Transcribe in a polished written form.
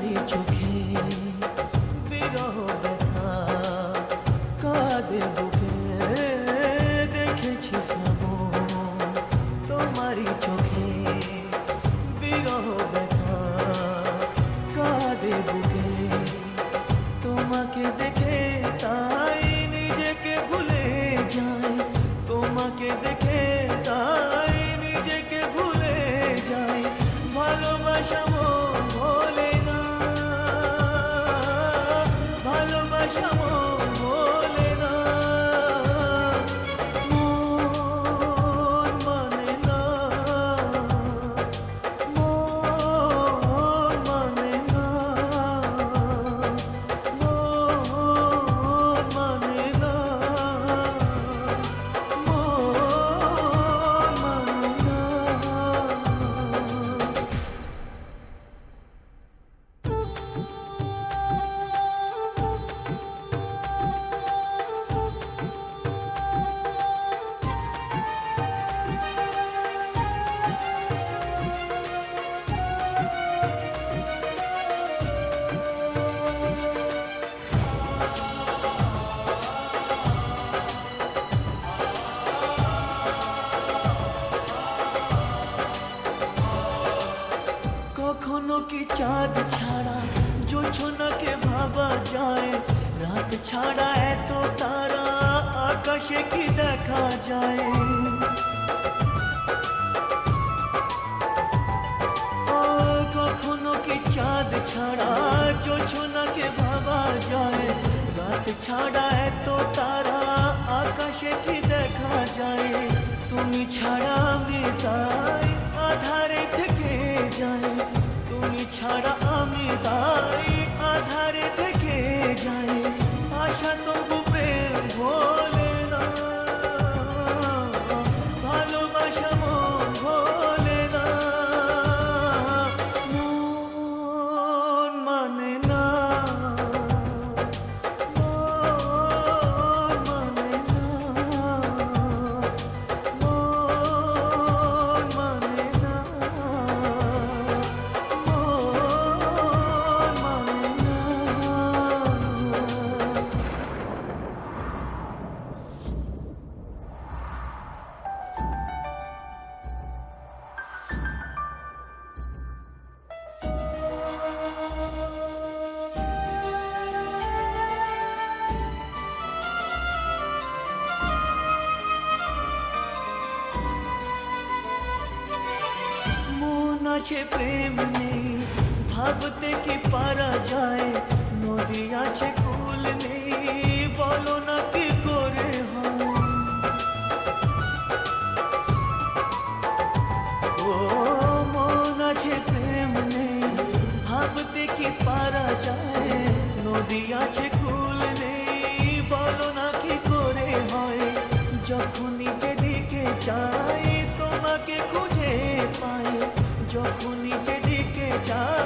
তোমারই চোখে বিরহ ব্যথা কাঁদে বুকে দেখেছি শ্রাবণ তোমারই চোখে বিরহ ব্যথা কাঁদে বুকে তোমাকে দেখে তাই নিজেকে ভুলে যাই তোমাকে দেখে তাই নিজেকে ভুলে যাই ভালোবাসা মন ভোলে না ভালোবাসা মন ভোলে না মন মানে না মন মানে না মন মানে না কখনো কি চাঁদ ছাড়া জোছনাকে ভাবা যায় রাত ছাড়া এত তারা আকাশে কি দেখা যায় ও কখনো কি চাঁদ ছাড়া জোছনাকে ভাবা যায় রাত ছাড়া এত তারা আকাশে কি দেখা যায় তুমি ছাড়া আমি তাই আধারে থেকে যাই তুমি ছাড়া আমি তাই আধারে থেকে যাই আশা তবু প্রেম ভোলে না ভালোবাসা মন ভোলে না মন মানে না মন মানে না মন মানে না মন আছে প্রেম নেই ভাবতে কি পারা যায় নদী আছে কুল নেই বলো না কি করে হয় ও মন আছে প্রেম নেই ভাবতে কি পারা যায় নদী আছে কুল নেই বলো না কি করে হয় যখনই যেদিকে চাই তোমাকে খুঁজে পাই যখনই যেদিকে চাই